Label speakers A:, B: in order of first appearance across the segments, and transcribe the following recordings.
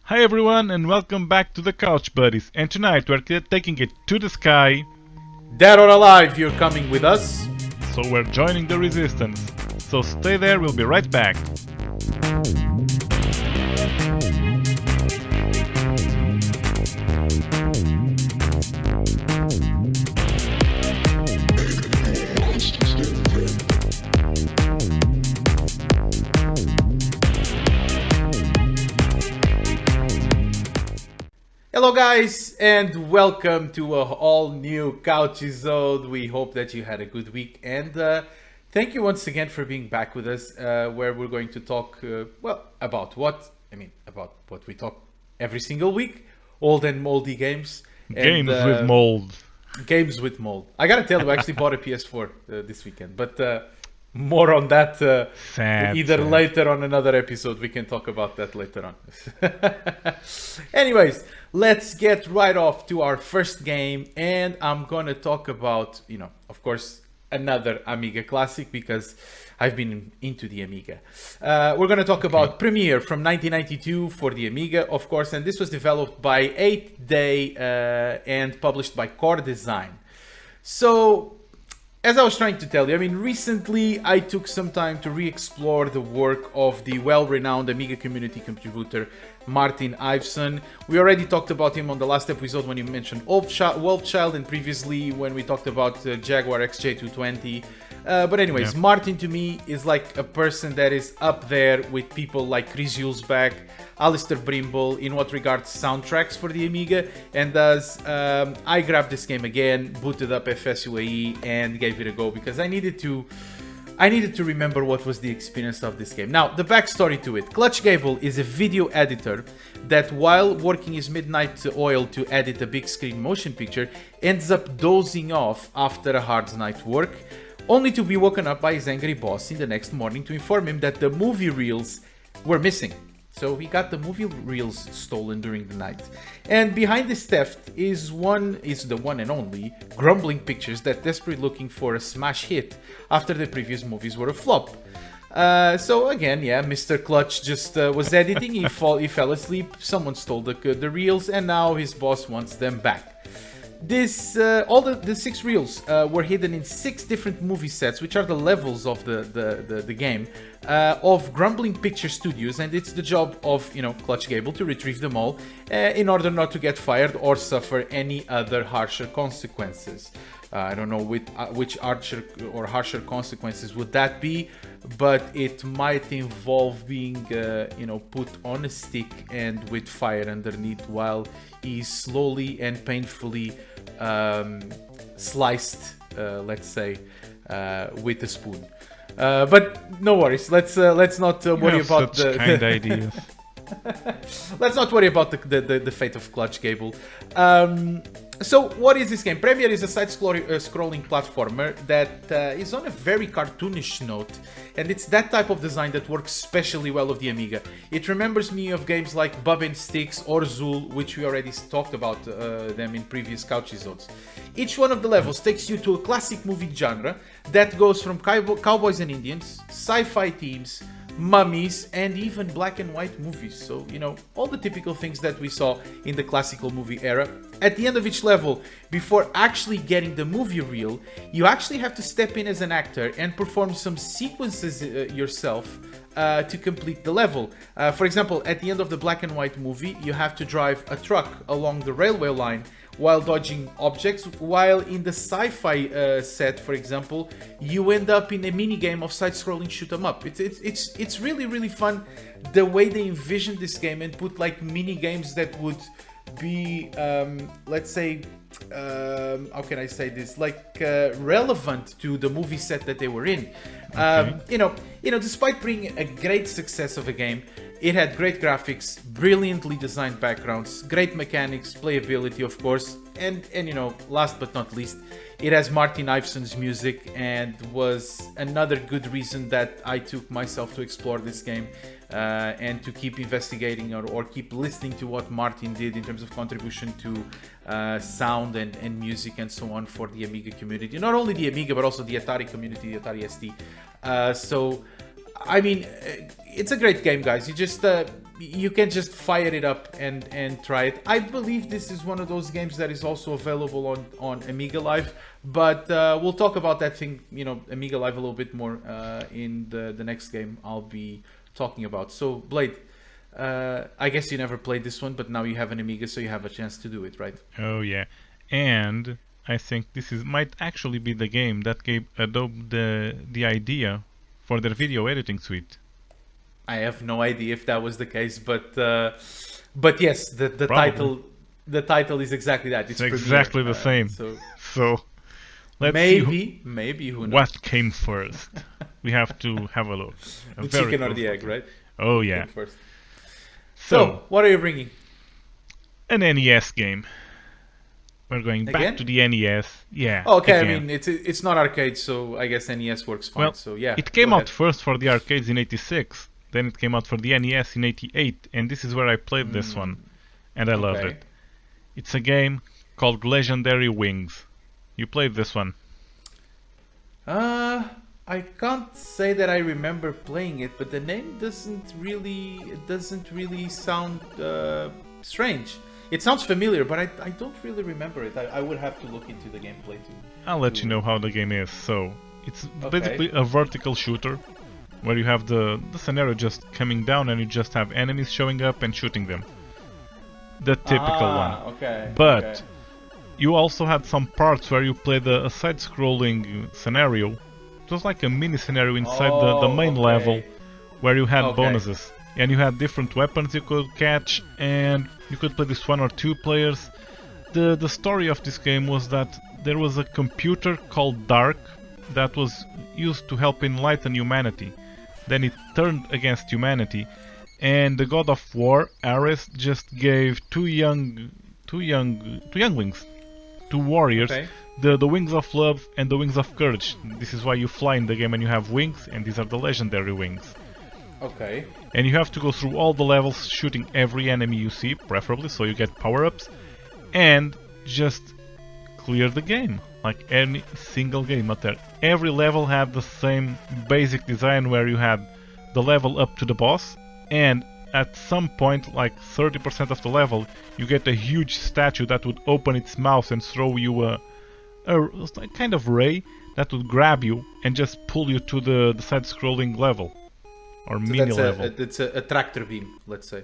A: Hi everyone and welcome back to the Couch Buddies, and tonight we're taking it to the sky,
B: Dead or alive, you're coming with us.
A: so we're joining the resistance. So stay there, we'll be right back.
B: Hello, guys, and welcome to a all new Couch episode. We hope that you had a good week, and thank you once again for being back with us, where we're going to talk, about what we talk every single week: old and moldy games.
A: Games with mold.
B: Games with mold. I gotta tell you, I actually bought a PS4 this weekend, but more on that
A: Sad.
B: later on another episode. We can talk about that later on. Anyways, let's get right off to our first game, and I'm gonna talk about, of course, another Amiga classic because I've been into the Amiga. We're gonna talk about Premiere from 1992 for the Amiga, of course, and this was developed by 8-Day and published by Core Design. So, as I was trying to tell you, recently I took some time to re-explore the work of the well-renowned Amiga community contributor Martin Iveson. We already talked about him on the last episode when he mentioned Wolfchild, and previously when we talked about Jaguar XJ220. But anyways, Martin to me is like a person that is up there with people like Chris Hulsbeck, Alistair Brimble in what regards soundtracks for the Amiga, and thus I grabbed this game again, booted up FSUAE and gave it a go because I needed to remember what was the experience of this game. Now, the backstory to it. Clutch Gable is a video editor that, while working his midnight oil to edit a big screen motion picture, ends up dozing off after a hard night's work, only to be woken up by his angry boss in the next morning to inform him that the movie reels were missing. So he got the movie reels stolen during the night. And behind this theft is the one and only Grumbling Pictures, that desperately looking for a smash hit after the previous movies were a flop. So again, Mr. Clutch just was editing, he fell asleep, someone stole the reels, and now his boss wants them back. All the 6 reels were hidden in 6 different movie sets, which are the levels of the game, of Grumbling Picture Studios, and it's the job of Clutch Gable to retrieve them all in order not to get fired or suffer any other harsher consequences. I don't know which harsher consequences would that be, but it might involve being put on a stick and with fire underneath while he's slowly and painfully sliced, let's say, with a spoon. But no worries. Let's not worry about
A: such kind ideas.
B: Let's not worry about the fate of Clutch Gable. So what is this game? Premiere is a side-scrolling platformer that is on a very cartoonish note, and it's that type of design that works especially well with the Amiga. It remembers me of games like Bub and Sticks or Zool, which we already talked about them in previous Couch episodes. Each one of the levels takes you to a classic movie genre that goes from cowboys and Indians, sci-fi themes, mummies, and even black and white movies. So, all the typical things that we saw in the classical movie era. At the end of each level, before actually getting the movie reel, you actually have to step in as an actor and perform some sequences yourself to complete the level. For example, at the end of the black and white movie, you have to drive a truck along the railway line while dodging objects, while in the sci-fi set, for example, you end up in a mini game of side-scrolling shoot 'em up. It's really, really fun the way they envisioned this game and put like mini games that would be let's say, how can I say this, like relevant to the movie set that they were in. Despite being a great success of a game, it had great graphics, brilliantly designed backgrounds, great mechanics, playability, of course, and last but not least, it has Martin Iveson's music, and was another good reason that I took myself to explore this game and to keep investigating or keep listening to what Martin did in terms of contribution to sound and music and so on for the Amiga community. Not only the Amiga, but also the Atari community, the Atari ST. So I mean, it's a great game, guys. You just you can just fire it up and try it. I believe this is one of those games that is also available on Amiga Live, but we'll talk about that thing, you know, Amiga Live a little bit more in the next game I'll be talking about. So Blade, I guess you never played this one, but now you have an Amiga, so you have a chance to do it, right?
A: Oh yeah, and I think this might actually be the game that gave Adobe the idea for their video editing suite.
B: I have no idea if that was the case, but yes, the title is exactly that.
A: It's exactly the same. So let's
B: maybe who knows?
A: What came first? We have to have a look.
B: The chicken or the egg, right?
A: Oh yeah.
B: First. So what are you bringing?
A: An NES game. We're going back to the NES. Yeah.
B: Okay, again. I mean it's not arcade, so I guess NES works fine.
A: Well,
B: so yeah.
A: It came out first for the arcades in '86. Then it came out for the NES in '88, and this is where I played this one, and I loved it. It's a game called Legendary Wings. You played this one?
B: I can't say that I remember playing it, but the name doesn't really sound strange. It sounds familiar, but I don't really remember it. I would have to look into the gameplay too.
A: I'll let you know how the game is. So it's basically a vertical shooter, where you have the scenario just coming down and you just have enemies showing up and shooting them. The typical one.
B: Okay.
A: But you also had some parts where you played a side-scrolling scenario. It was like a mini scenario inside the main level, where you had bonuses. And you had different weapons you could catch, and you could play this 1 or 2 players. The story of this game was that there was a computer called Dark that was used to help enlighten humanity. Then it turned against humanity, and the god of war, Ares, just gave two younglings, 2 warriors, the wings of love and the wings of courage. This is why you fly in the game and you have wings, and these are the legendary wings.
B: Okay.
A: And you have to go through all the levels, shooting every enemy you see, preferably, so you get power-ups, and just clear the game. Like any single game out there. Every level had the same basic design, where you had the level up to the boss, and at some point, like 30% of the level, you get a huge statue that would open its mouth and throw you a kind of ray that would grab you and just pull you to the side-scrolling level. Or mini level.
B: It's a tractor beam, let's say.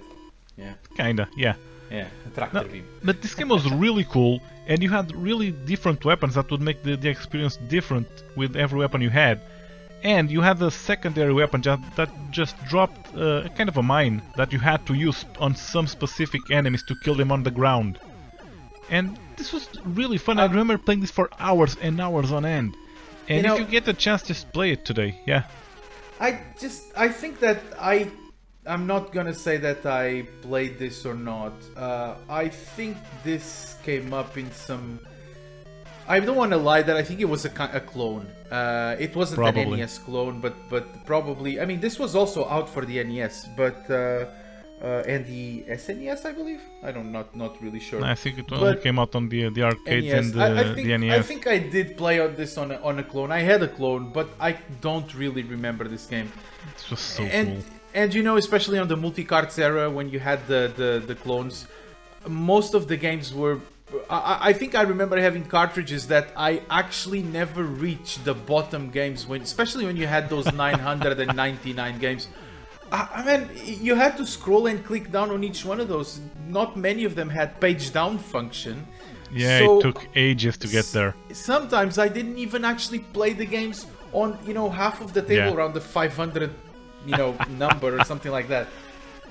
B: Yeah.
A: Kinda, yeah.
B: Yeah, a tractor beam.
A: But this game was really cool, and you had really different weapons that would make the experience different with every weapon you had. And you had a secondary weapon that just dropped a kind of a mine that you had to use on some specific enemies to kill them on the ground. And this was really fun. I remember playing this for hours and hours on end. And if you get a chance, just play it today, yeah.
B: I think that I'm not gonna say that I played this or not. I think this came up in some... I don't want to lie that I think it was a clone. It wasn't an NES clone, but probably... I mean, this was also out for the NES, but... and the SNES, I believe? Not really sure.
A: I think it only came out on the arcades and the NES.
B: I think I did play on this on a clone. I had a clone, but I don't really remember this game.
A: It was so cool.
B: And you know, especially on the multi-carts era, when you had the clones, most of the games were... I think I remember having cartridges that I actually never reached the bottom games, especially when you had those 999 games. I mean, you had to scroll and click down on each one of those. Not many of them had page down function.
A: Yeah, so it took ages to get there.
B: Sometimes I didn't even actually play the games on, you know, half of the table, around the 500, you know, number or something like that.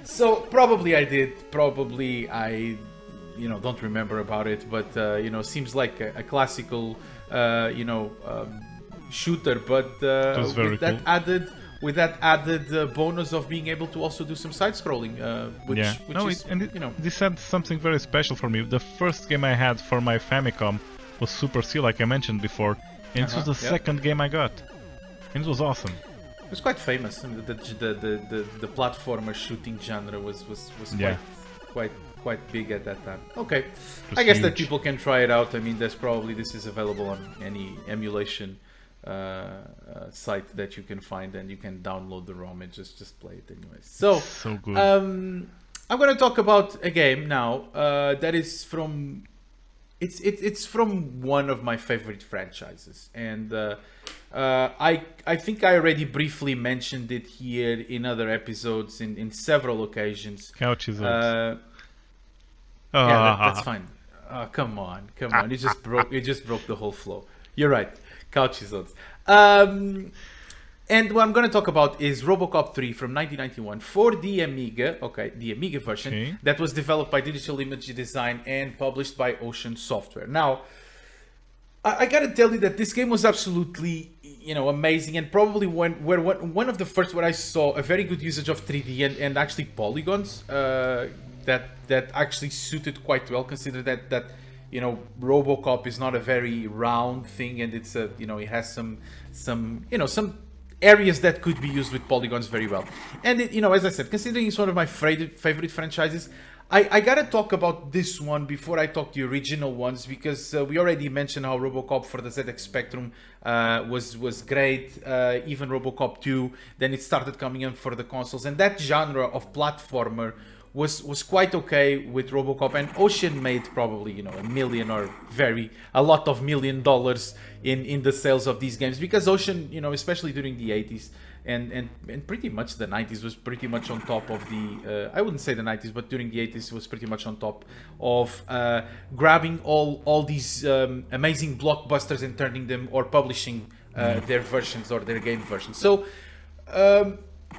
B: So probably I did. Probably I, you know, don't remember about it. But you know, seems like a classical, you know, shooter. But with that cool. With that added bonus of being able to also do some side-scrolling, this
A: had something very special for me. The first game I had for my Famicom was Super C, like I mentioned before, and this was the second game I got, and it was awesome.
B: It was quite famous. The platformer shooting genre was quite big at that time. Okay, I guess that people can try it out. I mean, this is available on any emulation site that you can find, and you can download the ROM and just play it anyways. So
A: good.
B: I'm going to talk about a game now that is from it's from one of my favorite franchises, and I think I already briefly mentioned it here in other episodes in several occasions.
A: Couches.
B: Yeah, that's fine. Come on. You just broke the whole flow. You're right. Couch episodes. And what I'm going to talk about is Robocop 3 from 1991 for the Amiga, the Amiga version, that was developed by Digital Image Design and published by Ocean Software. Now, I got to tell you that this game was absolutely, amazing, and probably one of the first where I saw a very good usage of 3D and actually polygons that actually suited quite well, considering that Robocop is not a very round thing, and it's it has some areas that could be used with polygons very well. And as I said, considering it's one of my favorite franchises, I gotta talk about this one before I talk the original ones, because we already mentioned how Robocop for the ZX Spectrum was great, even Robocop 2, then it started coming in for the consoles, and that genre of platformer was quite okay with Robocop, and Ocean made probably $1 million or a lot of $1 million in the sales of these games, because Ocean, especially during the 80s and pretty much the 90s, was pretty much on top of the I wouldn't say the 90s, but during the 80s was pretty much on top of grabbing all these amazing blockbusters and turning them, or publishing their versions or their game versions. So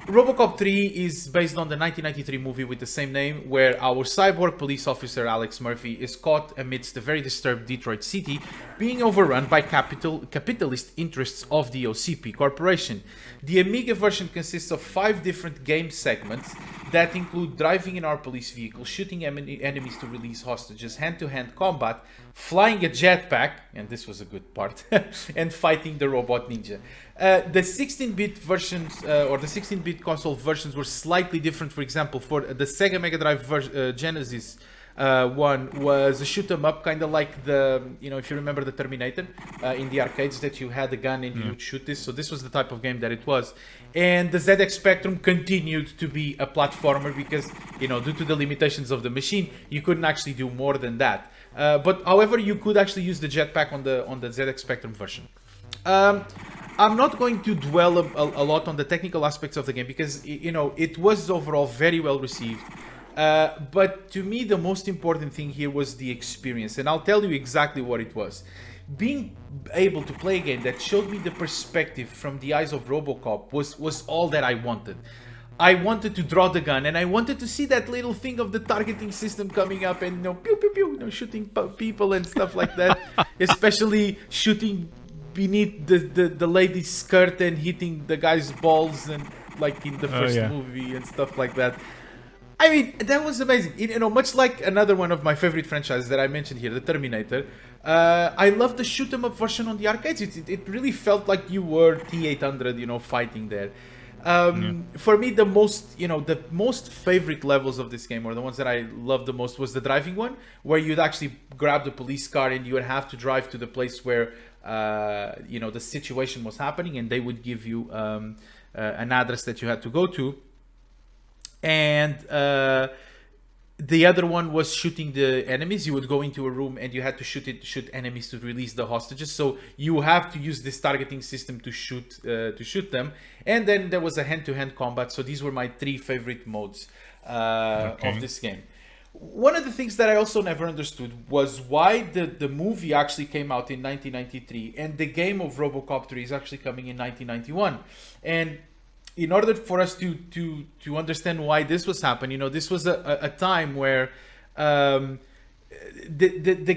B: Robocop 3 is based on the 1993 movie with the same name, where our cyborg police officer Alex Murphy is caught amidst the very disturbed Detroit city being overrun by capitalist interests of the OCP Corporation. The Amiga version consists of 5 different game segments that include driving in our police vehicle, shooting enemies to release hostages, hand-to-hand combat, flying a jetpack, and this was a good part, and fighting the robot ninja. The 16-bit versions, or the 16-bit console versions, were slightly different. For example, for the Sega Mega Drive Genesis one was a shoot 'em up, kind of like the, if you remember the Terminator in the arcades, that you had a gun and you would shoot this. So this was the type of game that it was. And the ZX Spectrum continued to be a platformer because, due to the limitations of the machine, you couldn't actually do more than that. But however, you could actually use the jetpack on the ZX Spectrum version. I'm not going to dwell a lot on the technical aspects of the game because, it was overall very well received. But to me, the most important thing here was the experience, and I'll tell you exactly what it was. Being able to play a game that showed me the perspective from the eyes of Robocop was all that I wanted. I wanted to draw the gun, and I wanted to see that little thing of the targeting system coming up and, pew pew pew, shooting people and stuff like that. Especially shooting beneath the lady's skirt and hitting the guy's balls, and like in the first movie and stuff like that. I mean, that was amazing. Much like another one of my favorite franchises that I mentioned here, the Terminator. I love the shoot 'em up version on the arcades. It really felt like you were T-800, fighting there. For me, the most favorite levels of this game, or the ones that I loved the most, was the driving one, where you'd actually grab the police car and you would have to drive to the place where the situation was happening, and they would give you an address that you had to go to. And the other one was shooting the enemies. You would go into a room and you had to shoot enemies to release the hostages. So you have to use this targeting system to shoot them. And then there was a hand-to-hand combat. So these were my 3 favorite modes of this game. One of the things that I also never understood was why the movie actually came out in 1993 and the game of Robocop 3 is actually coming in 1991. And in order for us to understand why this was happening, this was a time where the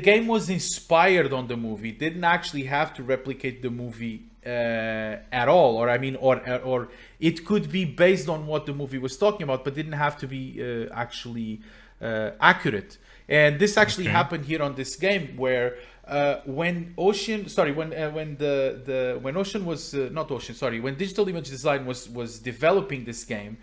B: game was inspired on the movie. It didn't actually have to replicate the movie at all, or it could be based on what the movie was talking about, but didn't have to be actually accurate. And this actually happened here on this game, where when Digital Image Design was developing this game,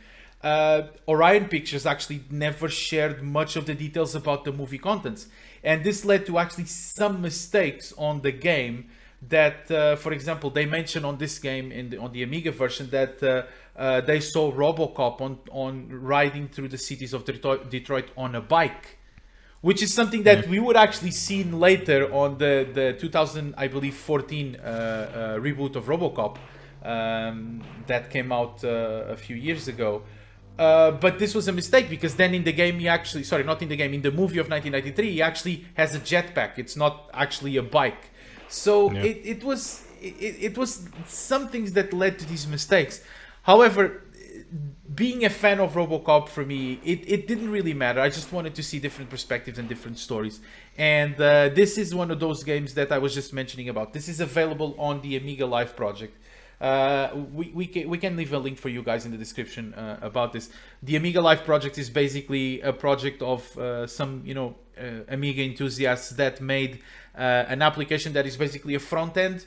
B: Orion Pictures actually never shared much of the details about the movie contents, and this led to actually some mistakes on the game that, for example, they mention on this game on the Amiga version that they saw Robocop on riding through the cities of Detroit on a bike, which is something that we would actually see later on the 2000, I believe, 14 reboot of Robocop that came out a few years ago. But this was a mistake, because then in the game he actually, sorry, not in the game, in the movie of 1993, he actually has a jetpack. It's not actually a bike. So it was some things that led to these mistakes. However, being a fan of Robocop, for me, it didn't really matter. I just wanted to see different perspectives and different stories. And this is one of those games that I was just mentioning about. This is available on the Amiga Live project. We can leave a link for you guys in the description about this. The Amiga Live project is basically a project of some, Amiga enthusiasts that made an application that is basically a front end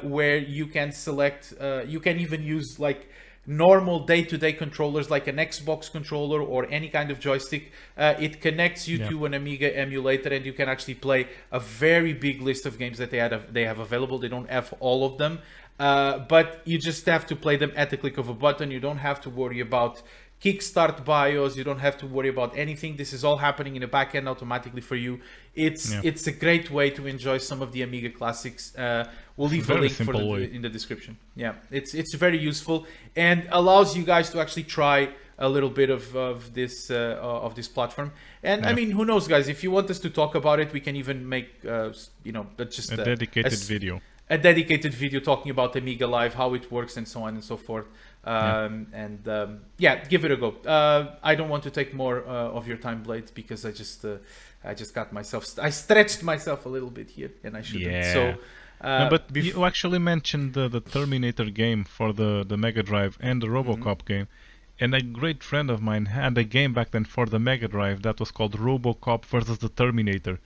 B: where you can select, you can even use like normal day-to-day controllers like an Xbox controller or any kind of joystick. It connects you to an Amiga emulator, and you can actually play a very big list of games that they have available. They don't have all of them, but you just have to play them at the click of a button. You don't have to worry about Kickstart BIOS. You don't have to worry about anything. This is all happening in the back end automatically for you. It's a great way to enjoy some of the Amiga classics. We'll leave a link in the description. Yeah, it's very useful and allows you guys to actually try a little bit of this platform. And I mean, who knows, guys? If you want us to talk about it, we can even make just
A: a dedicated video.
B: A dedicated video talking about Amiga Live, how it works, and so on and so forth. Give it a go. I don't want to take more of your time, Blade, because I just got myself, I stretched myself a little bit here, and I shouldn't.
A: Yeah.
B: So,
A: but you actually mentioned the Terminator game for the Mega Drive and the Robocop game, and a great friend of mine had a game back then for the Mega Drive that was called Robocop versus the Terminator.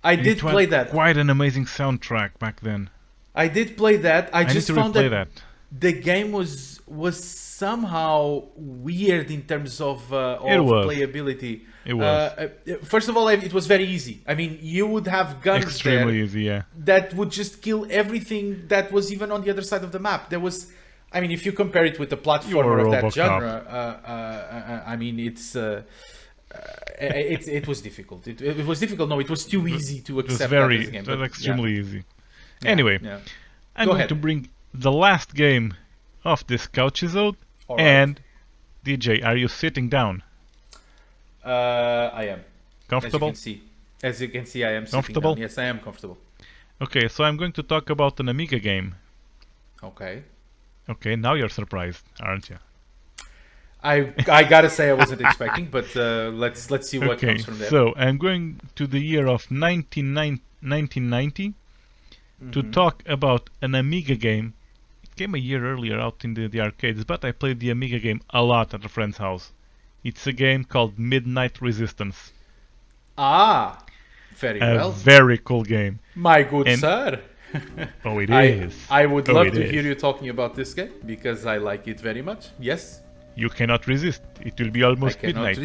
B: I did play that.
A: Quite an amazing soundtrack back then.
B: I did play that. I just found
A: that
B: the game was somehow weird in terms of playability.
A: It was.
B: First of all, it was very easy. I mean, you would have guns
A: extremely easy, yeah,
B: that would just kill everything that was even on the other side of the map. There was, I mean, if you compare it with the platformer of that genre, I mean, it was difficult. It was difficult. No, it was too easy to accept.
A: It was extremely easy. Anyway, I'm going to bring the last game of this couch episode.
B: Right.
A: And DJ, are you sitting down?
B: I am.
A: Comfortable?
B: As you can see, I am sitting down. Yes, I am comfortable.
A: Okay, so I'm going to talk about an Amiga game.
B: Okay.
A: Okay, now you're surprised, aren't you?
B: I gotta say I wasn't expecting, but let's see what comes from there.
A: So I'm going to the year of 1990 to talk about an Amiga game. It came a year earlier out in the arcades, but I played the Amiga game a lot at a friend's house. It's a game called Midnight Resistance.
B: Ah, very well.
A: A very cool game.
B: My good sir.
A: Oh, it is.
B: I would love to hear you talking about this game, because I like it very much. Yes.
A: You cannot resist. It will be almost midnight.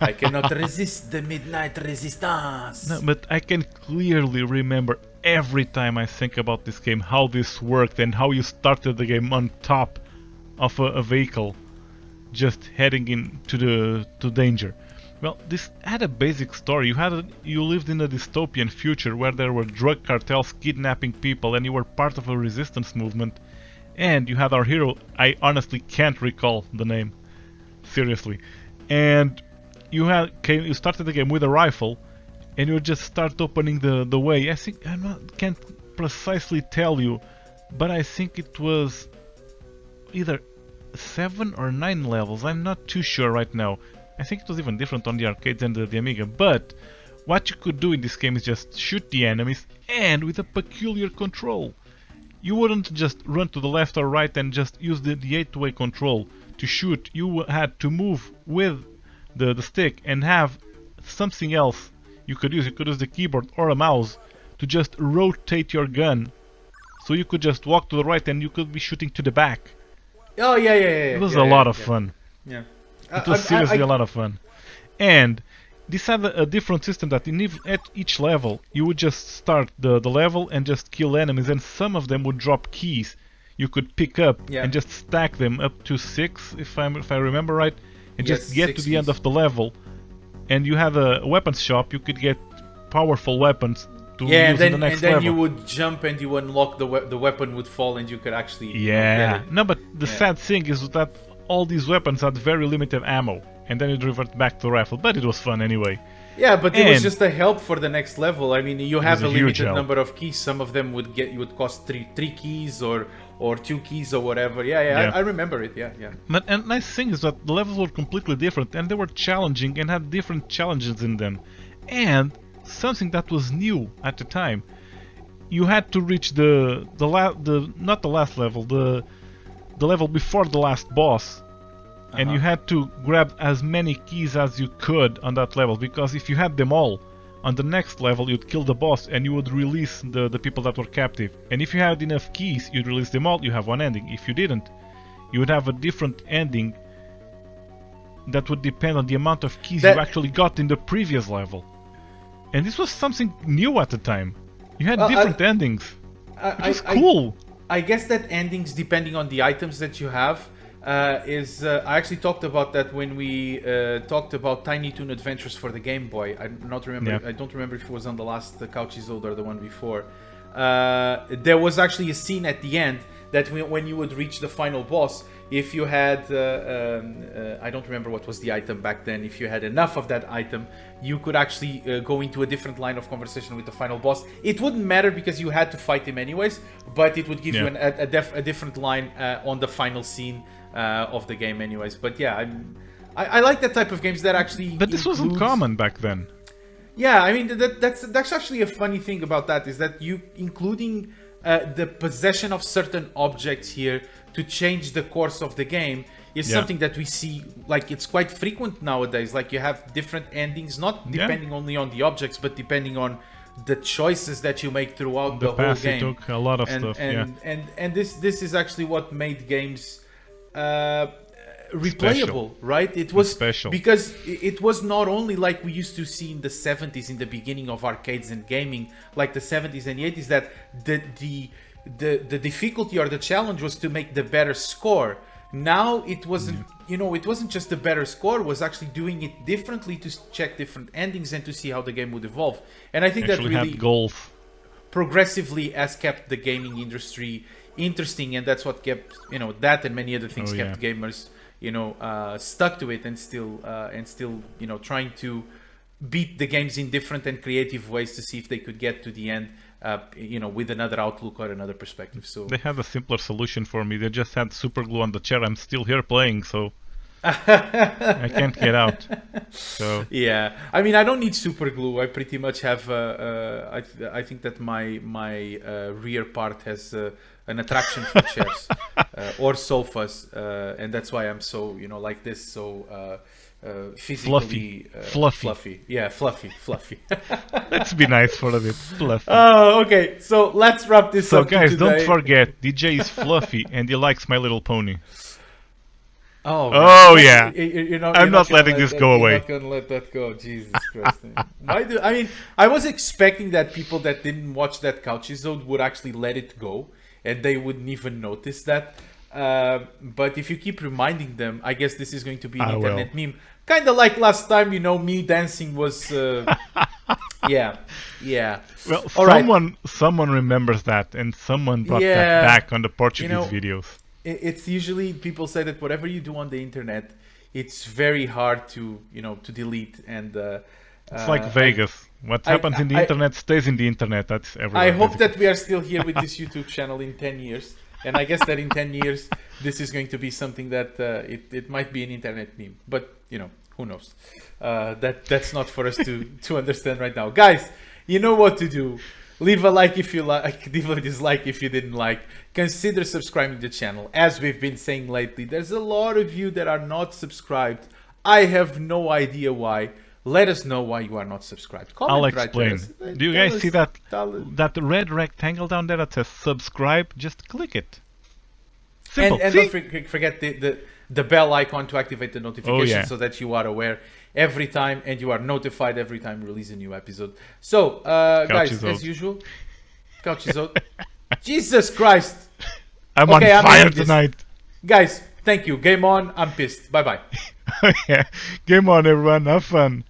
B: I cannot resist the midnight resistance.
A: No, but I can clearly remember every time I think about this game how this worked and how you started the game on top of a vehicle, just heading into danger. Well, this had a basic story. You lived in a dystopian future where there were drug cartels kidnapping people, and you were part of a resistance movement. And you had our hero. I honestly can't recall the name, seriously. And you started the game with a rifle, and you just start opening the way. I think can't precisely tell you, but I think it was either 7 or 9 levels. I'm not too sure right now. I think it was even different on the arcades and the Amiga. But what you could do in this game is just shoot the enemies, and with a peculiar control. You wouldn't just run to the left or right and just use the 8-way control to shoot. You had to move with the stick and have something else you could use. You could use the keyboard or a mouse to just rotate your gun. So you could just walk to the right and you could be shooting to the back.
B: Oh, yeah.
A: It was a lot of fun.
B: Yeah.
A: It was seriously a lot of fun. And this had a different system that at each level you would just start the level and just kill enemies, and some of them would drop keys you could pick up and just stack them up to 6, if I remember right, and just get to the end of the level. And you had a weapons shop, you could get powerful weapons to use in the next level.
B: And then you would jump and you unlock the weapon would fall and you could actually get it.
A: No, but the sad thing is that all these weapons had very limited ammo, and then you'd revert back to rifle, but it was fun anyway.
B: Yeah, but it was just a help for the next level. I mean, you have a limited
A: help.
B: Number of keys. Some of them would cost three keys or 2 keys or whatever. Yeah. I remember it. Yeah.
A: But and nice thing is that the levels were completely different, and they were challenging and had different challenges in them. And something that was new at the time, you had to reach not the last level, the level before the last boss. And you had to grab as many keys as you could on that level, because if you had them all, on the next level you'd kill the boss and you would release the people that were captive. And if you had enough keys, you'd release them all, you have one ending. If you didn't, you would have a different ending that would depend on the amount of keys you actually got in the previous level. And this was something new at the time. You had different endings. It was cool.
B: I guess that endings, depending on the items that you have, I actually talked about that when we talked about Tiny Toon Adventures for the Game Boy. I don't remember if it was on the last Couchisode or the one before. There was actually a scene at the end that when you would reach the final boss, if you had I don't remember what was the item back then, if you had enough of that item, you could actually go into a different line of conversation with the final boss. It wouldn't matter because you had to fight him anyways, but it would give you a different line on the final scene of the game anyways. But yeah, I like that type of games that actually
A: But this wasn't common back then.
B: Yeah, I mean, that's actually a funny thing about that, is that you including the possession of certain objects here to change the course of the game is something that we see, like, it's quite frequent nowadays. Like, you have different endings, not depending only on the objects, but depending on the choices that you make throughout the whole game.
A: Took a lot of stuff,
B: and this is actually what made games replayable, right? It was
A: special
B: because it was not only like we used to see in the 70s, in the beginning of arcades and gaming, like the 70s and the 80s, that the difficulty or the challenge was to make the better score. Now it wasn't, it wasn't just the better score, it was actually doing it differently to check different endings and to see how the game would evolve. And I think that really progressively has kept the gaming industry interesting, and that's what kept, that and many other things kept gamers, stuck to it and still, trying to beat the games in different and creative ways to see if they could get to the end, with another outlook or another perspective. So
A: they had a simpler solution for me. They just had super glue on the chair. I'm still here playing, so I can't get out. So
B: yeah, I mean, I don't need super glue. I pretty much have. I think that my rear part has an attraction for chairs or sofas, and that's why I'm so like this. So. Physically fluffy. Yeah, fluffy.
A: Let's be nice for a bit. Fluffy.
B: Oh, okay. So let's wrap this up.
A: So guys, don't forget, DJ is fluffy and he likes My Little Pony.
B: Oh
A: yeah. I'm not letting this go away.
B: You're not gonna let that go. Jesus Christ. I was expecting that people that didn't watch that Couchisode would actually let it go and they wouldn't even notice that. But if you keep reminding them, I guess this is going to be an internet meme. Kind of like last time, me dancing was... yeah.
A: Well, someone remembers that, and someone brought that back on the Portuguese videos.
B: It's usually, people say that whatever you do on the internet, it's very hard to delete. And
A: it's like Vegas. What happens in the internet stays in the internet. That's everywhere.
B: I hope that we are still here with this YouTube channel in 10 years. And I guess that in 10 years, this is going to be something that it might be an internet meme. But, who knows? That's not for us to understand right now. Guys, you know what to do. Leave a like if you like. Leave a dislike if you didn't like. Consider subscribing to the channel. As we've been saying lately, there's a lot of you that are not subscribed. I have no idea why. Let us know why you are not subscribed. Comment.
A: I'll explain. Do you guys see that red rectangle down there that says subscribe? Just click it. Simple.
B: And don't forget the bell icon to activate the notifications so that you are aware. every time, and you are notified every time we release a new episode. So, guys,
A: is
B: as
A: out.
B: usual, couch is out. Jesus Christ!
A: I'm
B: Okay,
A: on
B: I'm
A: fire
B: ending this.
A: tonight.
B: Guys, thank you. Game on. I'm pissed. Bye bye.
A: Yeah. Game on, everyone. Have fun.